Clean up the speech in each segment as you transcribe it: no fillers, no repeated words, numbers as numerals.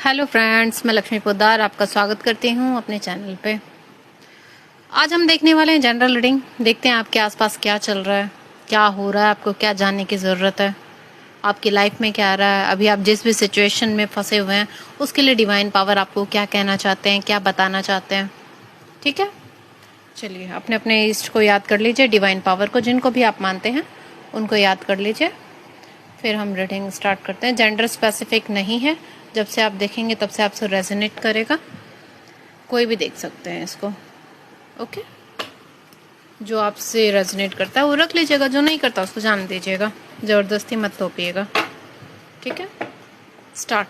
Hello friends, मैं लक्ष्मी पोद्दार आपका स्वागत करती हूँ अपने चैनल पे। आज हम देखने वाले हैं जनरल रीडिंग। देखते हैं आपके आसपास क्या चल रहा है, क्या हो रहा है, आपको क्या जानने की ज़रूरत है, आपकी लाइफ में क्या आ रहा है, अभी आप जिस भी सिचुएशन में फंसे हुए हैं उसके लिए डिवाइन पावर आपको क्या कहना चाहते हैं, क्या बताना चाहते हैं। ठीक है, चलिए अपने अपने इष्ट को याद कर लीजिए, डिवाइन पावर को जिनको भी आप मानते हैं उनको याद कर लीजिए। फिर हम रीडिंग स्टार्ट करते हैं। जेंडर स्पेसिफिक नहीं है, जब से आप देखेंगे तब से आपसे रेजोनेट करेगा, कोई भी देख सकते हैं इसको। ओके, जो आपसे रेजोनेट करता है वो रख लीजिएगा, जो नहीं करता उसको जान दीजिएगा, ज़बरदस्ती मत थोपिएगा। ठीक है, स्टार्ट।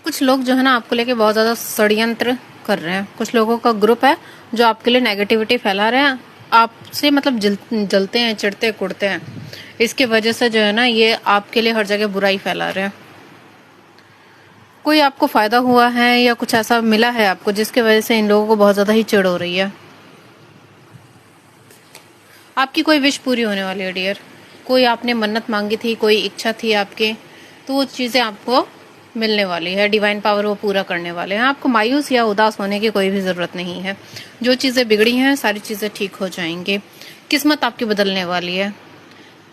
कुछ लोग जो है ना आपको लेके बहुत ज़्यादा षड्यंत्र कर रहे हैं। कुछ लोगों का ग्रुप है जो आपके लिए नेगेटिविटी फैला रहे हैं, आपसे मतलब जलते हैं, चिढ़ते कुड़ते हैं। इसके वजह से जो है ना ये आपके लिए हर जगह बुराई फैला रहे हैं। कोई आपको फायदा हुआ है या कुछ ऐसा मिला है आपको जिसके वजह से इन लोगों को बहुत ज्यादा ही चिढ़ हो रही है। आपकी कोई विश पूरी होने वाली है डियर। कोई आपने मन्नत मांगी थी, कोई इच्छा थी आपके, तो वो चीजें आपको मिलने वाली है। डिवाइन पावर वो पूरा करने वाले हैं। आपको मायूस या उदास होने की कोई भी जरूरत नहीं है। जो चीजें बिगड़ी हैं सारी चीजें ठीक हो जाएंगी। किस्मत आपकी बदलने वाली है।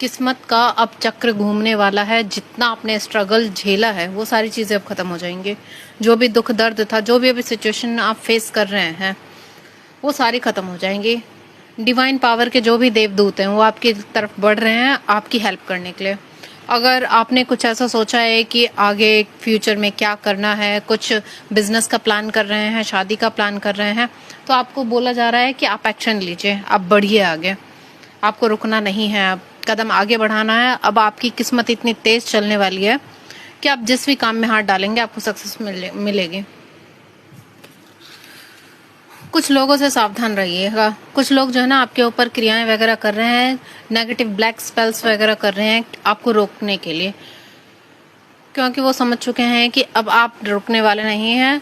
किस्मत का अब चक्र घूमने वाला है। जितना आपने स्ट्रगल झेला है वो सारी चीजें अब खत्म हो जाएंगी। जो भी दुख दर्द था, जो भी अभी सिचुएशन आप फेस कर रहे हैं वो सारी खत्म हो जाएंगी। डिवाइन पावर के जो भी देवदूत हैं वो आपकी तरफ बढ़ रहे हैं आपकी हेल्प करने के लिए। अगर आपने कुछ ऐसा सोचा है कि आगे फ्यूचर में क्या करना है, कुछ बिजनेस का प्लान कर रहे हैं, शादी का प्लान कर रहे हैं, तो आपको बोला जा रहा है कि आप एक्शन लीजिए, आप बढ़िए आगे। आपको रुकना नहीं है, अब कदम आगे बढ़ाना है। अब आपकी किस्मत इतनी तेज चलने वाली है कि आप जिस भी काम में हाथ डालेंगे आपको सक्सेस मिलेगी। कुछ लोगों से सावधान रहिएगा। कुछ लोग जो है ना आपके ऊपर क्रियाएं वगैरह कर रहे हैं, नेगेटिव ब्लैक स्पेल्स वगैरह कर रहे हैं आपको रोकने के लिए, क्योंकि वो समझ चुके हैं कि अब आप रुकने वाले नहीं हैं।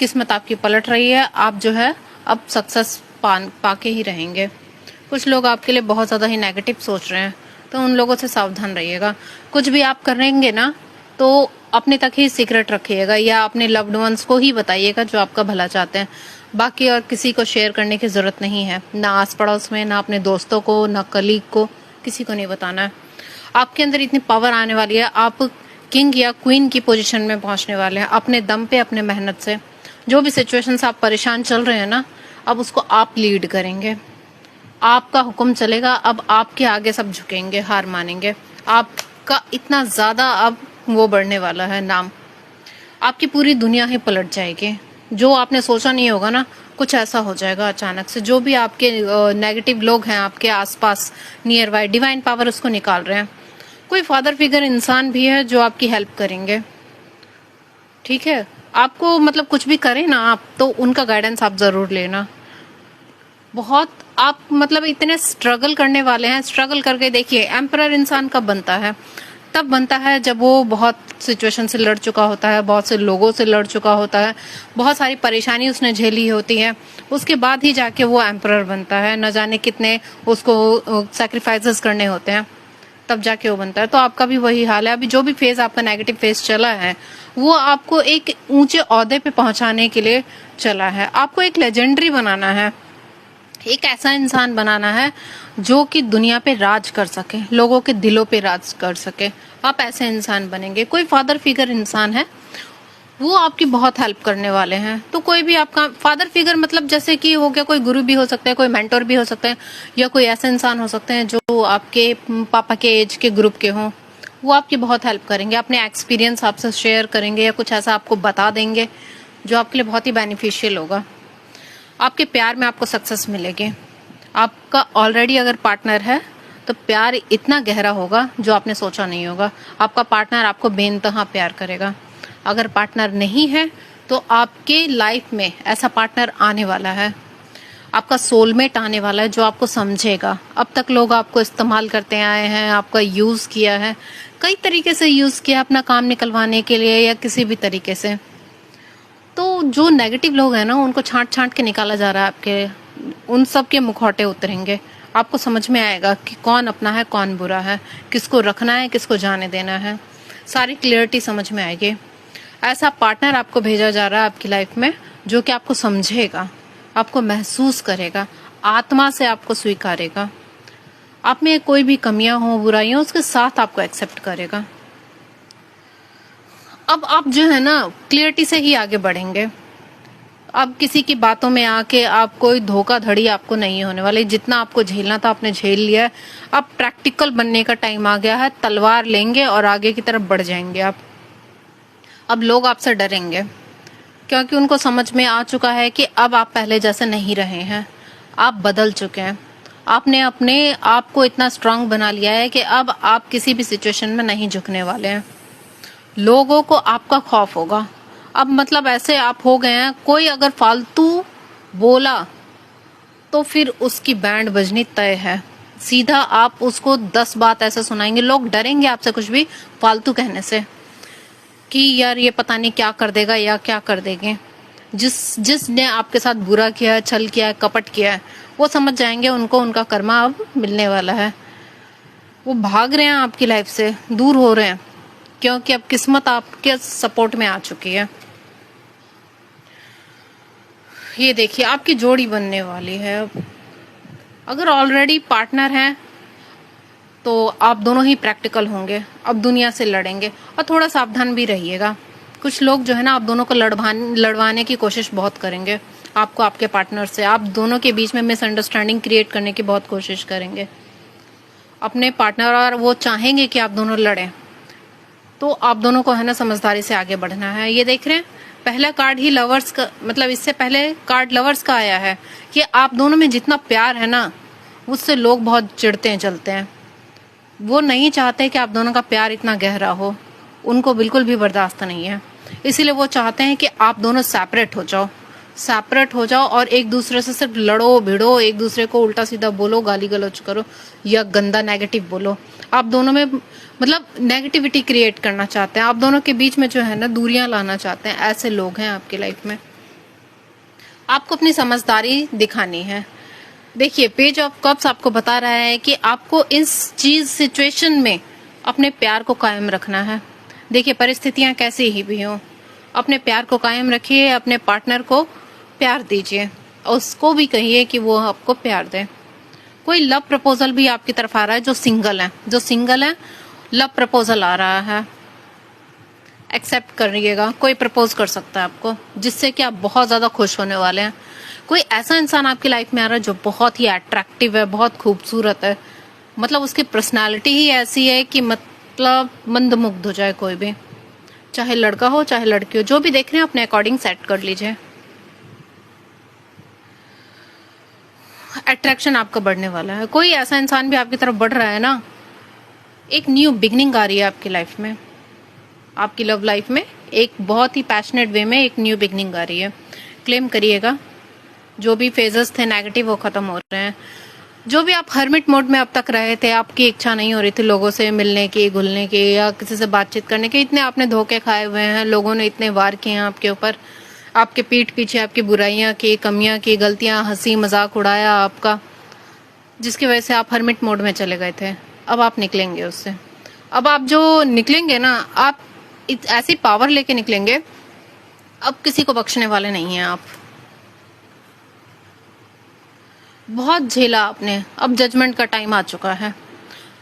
किस्मत आपकी पलट रही है, आप जो है अब सक्सेस पाके ही रहेंगे। कुछ लोग आपके लिए बहुत ज्यादा ही नेगेटिव सोच रहे हैं, तो उन लोगों से सावधान रहिएगा। कुछ भी आप करेंगे ना तो अपने तक ही सीक्रेट रखिएगा या अपने लव्ड वंस को ही बताइएगा जो आपका भला चाहते हैं। बाकी और किसी को शेयर करने की जरूरत नहीं है, ना आस पड़ोस में, ना अपने दोस्तों को, ना कलीग को, किसी को नहीं बताना है। आपके अंदर इतनी पावर आने वाली है, आप किंग या क्वीन की पोजीशन में पहुंचने वाले हैं अपने दम पे, अपने मेहनत से। जो भी सिचुएशन से आप परेशान चल रहे हैं ना, अब उसको आप लीड करेंगे, आपका हुक्म चलेगा। अब आपके आगे सब झुकेंगे, हार मानेंगे। आपका इतना ज्यादा अब वो बढ़ने वाला है नाम, आपकी पूरी दुनिया ही पलट जाएगी। जो आपने सोचा नहीं होगा ना, कुछ ऐसा हो जाएगा अचानक से। जो भी आपके नेगेटिव लोग हैं आपके आसपास नियर बाय, डिवाइन पावर उसको निकाल रहे हैं। कोई फादर फिगर इंसान भी है जो आपकी हेल्प करेंगे। ठीक है, आपको मतलब कुछ भी करें ना आप, तो उनका गाइडेंस आप जरूर लेना। बहुत आप मतलब इतने स्ट्रगल करने वाले हैं। स्ट्रगल करके देखिए, एम्परर इंसान कब बनता है? तब बनता है जब वो बहुत सिचुएशन से लड़ चुका होता है, बहुत से लोगों से लड़ चुका होता है, बहुत सारी परेशानी उसने झेली होती है, उसके बाद ही जाके वो एम्परर बनता है। न जाने कितने उसको सैक्रिफाइसेस करने होते हैं, तब जाके वो बनता है। तो आपका भी वही हाल है। अभी जो भी फेज आपका नेगेटिव फेज चला है वो आपको एक ऊंचे ओहदे पे पहुंचाने के लिए चला है। आपको एक लेजेंडरी बनाना है, एक ऐसा इंसान बनाना है जो कि दुनिया पे राज कर सके, लोगों के दिलों पे राज कर सके। आप ऐसे इंसान बनेंगे। कोई फादर फिगर इंसान है वो आपकी बहुत हेल्प करने वाले हैं। तो कोई भी आपका फादर फिगर मतलब जैसे कि हो गया, कोई गुरु भी हो सकता है, कोई मेंटोर भी हो सकता है, या कोई ऐसे इंसान हो सकते हैं जो आपके पापा के एज के ग्रुप के हों। वो आपकी बहुत हेल्प करेंगे, अपने एक्सपीरियंस आपसे शेयर करेंगे या कुछ ऐसा आपको बता देंगे जो आपके लिए बहुत ही बेनिफिशियल होगा। आपके प्यार में आपको सक्सेस मिलेगी। आपका ऑलरेडी अगर पार्टनर है तो प्यार इतना गहरा होगा जो आपने सोचा नहीं होगा। आपका पार्टनर आपको बेइंतहा प्यार करेगा। अगर पार्टनर नहीं है तो आपके लाइफ में ऐसा पार्टनर आने वाला है, आपका सोलमेट आने वाला है जो आपको समझेगा। अब तक लोग आपको इस्तेमाल करते आए हैं, आपका यूज किया है, कई तरीके से यूज किया अपना काम निकलवाने के लिए या किसी भी तरीके से। तो जो नेगेटिव लोग हैं ना उनको छांट छांट के निकाला जा रहा है आपके, उन सब के मुखौटे उतरेंगे। आपको समझ में आएगा कि कौन अपना है कौन बुरा है, किसको रखना है किसको जाने देना है, सारी क्लियरिटी समझ में आएगी। ऐसा पार्टनर आपको भेजा जा रहा है आपकी लाइफ में जो कि आपको समझेगा, आपको महसूस करेगा, आत्मा से आपको स्वीकारेगा, आप में कोई भी कमियां हो बुराइयां हो उसके साथ आपको एक्सेप्ट करेगा। अब आप जो है ना क्लियरिटी से ही आगे बढ़ेंगे। अब किसी की बातों में आके आप कोई धोखाधड़ी आपको नहीं होने वाली। जितना आपको झेलना था आपने झेल लिया है। अब प्रैक्टिकल बनने का टाइम आ गया है। तलवार लेंगे और आगे की तरफ बढ़ जाएंगे आप। अब लोग आपसे डरेंगे क्योंकि उनको समझ में आ चुका है कि अब आप पहले जैसे नहीं रहे हैं, आप बदल चुके हैं। आपने अपने आप को इतना स्ट्रांग बना लिया है कि अब आप किसी भी सिचुएशन में नहीं झुकने वाले हैं। लोगों को आपका खौफ होगा। अब मतलब ऐसे आप हो गए हैं, कोई अगर फालतू बोला तो फिर उसकी बैंड बजनी तय है। सीधा आप उसको 10 बात ऐसे सुनाएंगे, लोग डरेंगे आपसे कुछ भी फालतू कहने से कि यार ये पता नहीं क्या कर देगा या क्या कर देंगे। जिसने आपके साथ बुरा किया है, छल किया है, कपट किया है, वो समझ जाएंगे उनको उनका कर्मा अब मिलने वाला है। वो भाग रहे हैं आपकी लाइफ से, दूर हो रहे हैं क्योंकि अब किस्मत आपके सपोर्ट में आ चुकी है। ये देखिए आपकी जोड़ी बनने वाली है। अब अगर ऑलरेडी पार्टनर हैं तो आप दोनों ही प्रैक्टिकल होंगे, अब दुनिया से लड़ेंगे और थोड़ा सावधान भी रहिएगा। कुछ लोग जो है ना आप दोनों को लड़वाने की कोशिश बहुत करेंगे, आपको आपके पार्टनर से। आप दोनों के बीच में मिसअंडरस्टैंडिंग क्रिएट करने की बहुत कोशिश करेंगे अपने पार्टनर, और वो चाहेंगे कि आप दोनों लड़ें। तो आप दोनों को है ना समझदारी से आगे बढ़ना है। ये देख रहे हैं पहला कार्ड ही लवर्स का, मतलब इससे पहले कार्ड लवर्स का आया है कि आप दोनों में जितना प्यार है ना उससे लोग बहुत चिढ़ते हैं, जलते हैं। वो नहीं चाहते कि आप दोनों का प्यार इतना गहरा हो, उनको बिल्कुल भी बर्दाश्त नहीं है। इसीलिए वो चाहते हैं कि आप दोनों सेपरेट हो जाओ और एक दूसरे से सिर्फ लड़ो भिड़ो, एक दूसरे को उल्टा सीधा बोलो, गाली गलौज करो या गंदा नेगेटिव बोलो। आप दोनों में मतलब नेगेटिविटी क्रिएट करना चाहते हैं, आप दोनों के बीच में जो है ना दूरियां लाना चाहते हैं। ऐसे लोग हैं आपकी लाइफ में। आपको अपनी समझदारी दिखानी है। देखिए पेज ऑफ कप्स आपको बता रहा है कि आपको इस सिचुएशन में अपने प्यार को कायम रखना है। देखिए परिस्थितियां कैसी ही भी हो, अपने प्यार को कायम रखिए, अपने पार्टनर को प्यार दीजिए और उसको भी कहिए कि वो आपको प्यार दे। कोई लव प्रपोजल भी आपकी तरफ आ रहा है। जो सिंगल है लव प्रपोजल आ रहा है, एक्सेप्ट करिएगा। कोई प्रपोज कर सकता है आपको जिससे कि आप बहुत ज्यादा खुश होने वाले हैं। कोई ऐसा इंसान आपकी लाइफ में आ रहा है जो बहुत ही अट्रैक्टिव है, बहुत खूबसूरत है, मतलब उसकी पर्सनालिटी ही ऐसी है कि मतलब मंदमुग्ध हो जाए कोई भी, चाहे लड़का हो चाहे लड़की हो। जो भी देख रहे हैं अपने अकॉर्डिंग सेट कर लीजिए। अट्रैक्शन आपका बढ़ने वाला है। कोई ऐसा इंसान भी आपकी तरफ बढ़ रहा है ना, एक न्यू बिगनिंग आ रही है आपकी लाइफ में, आपकी लव लाइफ में एक बहुत ही पैशनेट वे में एक न्यू बिगनिंग आ रही है। क्लेम करिएगा। जो भी फेजेस थे नेगेटिव वो खत्म हो रहे हैं। जो भी आप हर्मिट मोड में अब तक रहे थे, आपकी इच्छा नहीं हो रही थी लोगों से मिलने की, घुलने की या किसी से बातचीत करने की, इतने आपने धोखे खाए हुए हैं, लोगों ने इतने वार किए हैं आपके ऊपर, आपके पीठ पीछे आपकी बुराइयां की, कमियां की, गलतियां, हंसी मजाक उड़ाया आपका, जिसकी वजह से आप हर्मिट मोड में चले गए थे। अब आप निकलेंगे उससे। अब आप जो निकलेंगे ना, आप ऐसी पावर लेके निकलेंगे, अब किसी को बख्शने वाले नहीं हैं आप। बहुत झेला आपने, अब जजमेंट का टाइम आ चुका है।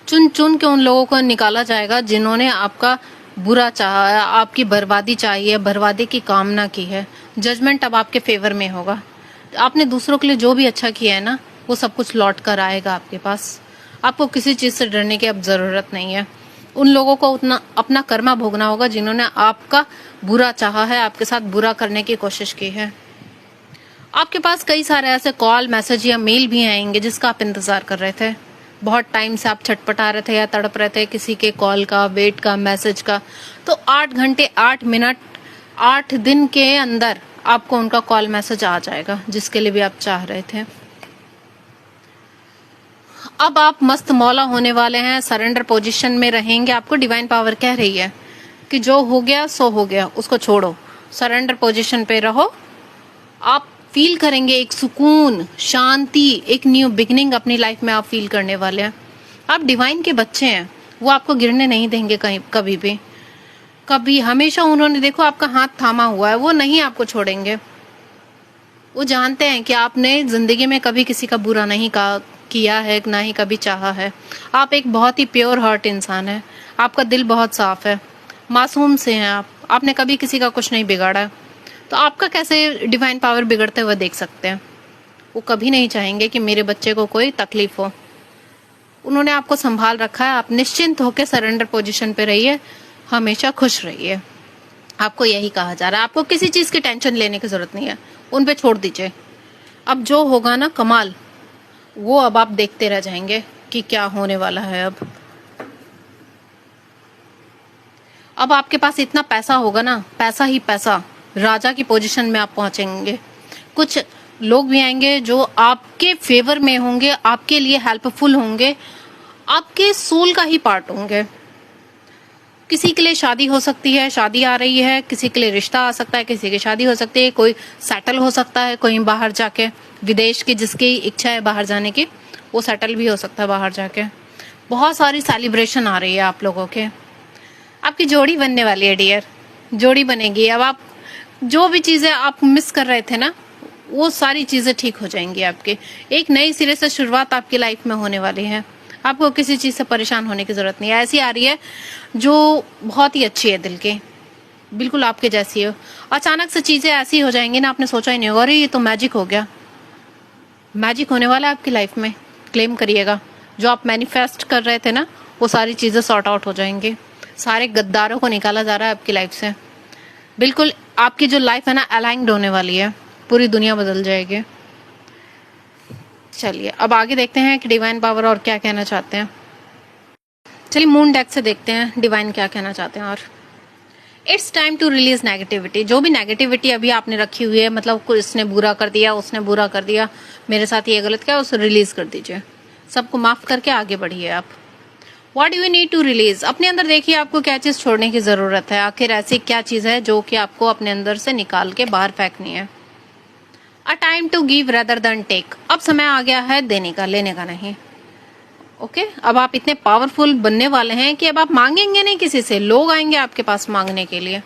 चुन चुन के उन लोगों को निकाला जाएगा जिन्होंने आपका बुरा चाहा है, आपकी बर्बादी चाहिए, बर्बादी की कामना की है। जजमेंट अब आपके फेवर में होगा। आपने दूसरों के लिए जो भी अच्छा किया है ना, वो सब कुछ लौट कर आएगा आपके पास। आपको किसी चीज से डरने की अब जरूरत नहीं है। उन लोगों को उतना अपना कर्मा भोगना होगा जिन्होंने आपका बुरा चाहा है, आपके साथ बुरा करने की कोशिश की है। आपके पास कई सारे ऐसे कॉल, मैसेज या मेल भी आएंगे जिसका आप इंतजार कर रहे थे। बहुत टाइम से आप छटपटा रहे थे या तड़प रहे थे किसी के कॉल का, वेट का, मैसेज का। तो 8 घंटे 8 मिनट 8 दिन के अंदर आपको उनका कॉल मैसेज आ जाएगा जिसके लिए भी आप चाह रहे थे। अब आप मस्त मौला होने वाले हैं, सरेंडर पोजीशन में रहेंगे। आपको डिवाइन पावर कह रही है कि जो हो गया सो हो गया, उसको छोड़ो, सरेंडर पोजीशन पे रहो। आप फील करेंगे एक सुकून, शांति, एक न्यू बिगनिंग अपनी लाइफ में आप फील करने वाले हैं। आप डिवाइन के बच्चे हैं, वो आपको गिरने नहीं देंगे कहीं, कभी भी, कभी। हमेशा उन्होंने देखो आपका हाथ थामा हुआ है, वो नहीं आपको छोड़ेंगे। वो जानते हैं कि आपने जिंदगी में कभी किसी का बुरा नहीं किया है, ना ही कभी चाहा है। आप एक बहुत ही प्योर हार्ट इंसान है, आपका दिल बहुत साफ है, मासूम से हैं आप, आपने कभी किसी का कुछ नहीं बिगाड़ा। तो आपका कैसे डिवाइन पावर बिगड़ते हुए देख सकते हैं? वो कभी नहीं चाहेंगे कि मेरे बच्चे को कोई तकलीफ हो। उन्होंने आपको संभाल रखा है, आप निश्चिंत होकर सरेंडर पोजीशन पे रहिए, हमेशा खुश रहिए। आपको यही कहा जा रहा है, आपको किसी चीज की टेंशन लेने की जरूरत नहीं है, उन पे छोड़ दीजिए। अब जो होगा ना कमाल, वो अब आप देखते रह जाएंगे कि क्या होने वाला है। अब आपके पास इतना पैसा होगा ना, पैसा ही पैसा, राजा की पोजीशन में आप पहुंचेंगे। कुछ लोग भी आएंगे जो आपके फेवर में होंगे, आपके लिए हेल्पफुल होंगे, आपके सोल का ही पार्ट होंगे। किसी के लिए शादी हो सकती है, शादी आ रही है, किसी के लिए रिश्ता आ सकता है, किसी की शादी हो सकती है, कोई सेटल हो सकता है, कोई बाहर जाके, विदेश की जिसकी इच्छा है बाहर जाने की, वो सेटल भी हो सकता है बाहर जाके। बहुत सारी सेलिब्रेशन आ रही है आप लोगों के। आपकी जोड़ी बनने वाली है डियर, जोड़ी बनेगी। अब आप जो भी चीजें आप मिस कर रहे थे ना, वो सारी चीजें ठीक हो जाएंगी आपके। एक नई सिरे से शुरुआत आपकी लाइफ में होने वाली है। आपको किसी चीज से परेशान होने की जरूरत नहीं है। ऐसी आ रही है जो बहुत ही अच्छी है, दिल के बिल्कुल आपके जैसी हो। अचानक से चीजें ऐसी हो जाएंगी ना, आपने सोचा ही नहीं होगा, अरे ये तो मैजिक हो गया। मैजिक होने वाला है आपकी लाइफ में, क्लेम करिएगा। जो आप मैनिफेस्ट कर रहे थे ना, वो सारी चीजें सॉर्ट आउट हो जाएंगी। सारे गद्दारों को निकाला जा रहा है आपकी लाइफ से। बिल्कुल आपकी जो लाइफ है ना, अलाइंड होने वाली है, पूरी दुनिया बदल जाएगी। चलिए अब आगे देखते हैं कि डिवाइन पावर और क्या कहना चाहते हैं। चलिए मून डेक से देखते हैं डिवाइन क्या कहना चाहते हैं। और it's time to release negativity. जो भी नेगेटिविटी अभी आपने रखी हुई है, मतलब कोई इसने बुरा कर दिया, उसने बुरा कर दिया, मेरे साथ ये गलत किया, उसे रिलीज कर दीजिए। सबको माफ करके आगे बढ़िए आप। What do you need to release? अपने अंदर देखिए आपको क्या चीज छोड़ने की जरूरत है। आखिर ऐसी क्या चीज है जो कि आपको अपने अंदर से निकाल के बाहर फेंकनी है। A time to give rather than take. अब समय आ गया है देने का, लेने का नहीं। ओके अब आप इतने पावरफुल बनने वाले हैं कि अब आप मांगेंगे नहीं किसी से, लोग आएंगे आपके पास मांगने के लिए।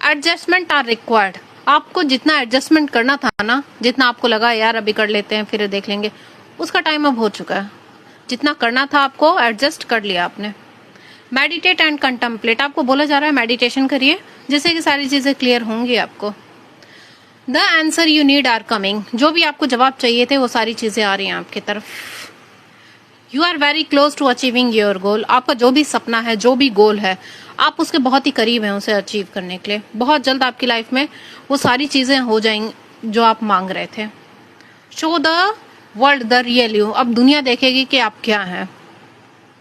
Adjustment are required. आपको जितना एडजस्टमेंट करना था ना, जितना आपको लगा यार अभी कर लेते हैं फिर देख लेंगे, उसका टाइम अब हो चुका है। जितना करना था आपको एडजस्ट कर लिया आपने। Meditate and contemplate. आपको बोला जा रहा है मेडिटेशन करिए, जिससे कि सारी चीजें क्लियर होंगी आपको। The answer you need are coming. जो भी आपको जवाब चाहिए थे वो सारी चीजें आ रही हैं आपकी तरफ। You are very close to achieving your goal. आपका जो भी सपना है, जो भी गोल है, आप उसके बहुत ही करीब हैं उसे अचीव करने के लिए। बहुत जल्द आपकी लाइफ में वो सारी चीजें हो जाएंगी जो आप मांग रहे थे। Show the world the real you. अब दुनिया देखेगी कि आप क्या हैं।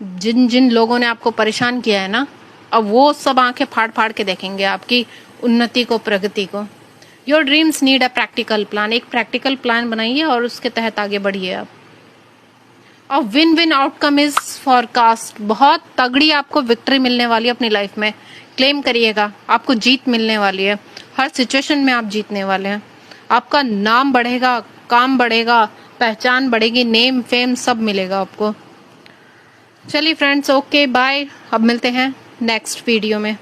जिन जिन लोगों ने आपको परेशान किया है ना, अब वो सब आंखें फाड़ फाड़ के देखेंगे आपकी उन्नति को, प्रगति को। Your dreams need a practical plan. एक प्रैक्टिकल प्लान बनाइए और उसके तहत आगे बढ़िए आप। और win win outcome is forecast. बहुत तगड़ी आपको विक्ट्री मिलने वाली है अपनी लाइफ में। क्लेम करिएगा, आपको जीत मिलने वाली है। हर सिचुएशन में आप जीतने वाले हैं। आपका नाम बढ़ेगा, काम बढ़ेगा, पहचान बढ़ेगी, नेम फेम सब मिलेगा आपको। चलिए फ्रेंड्स, ओके बाय। अब मिलते हैं नेक्स्ट वीडियो में।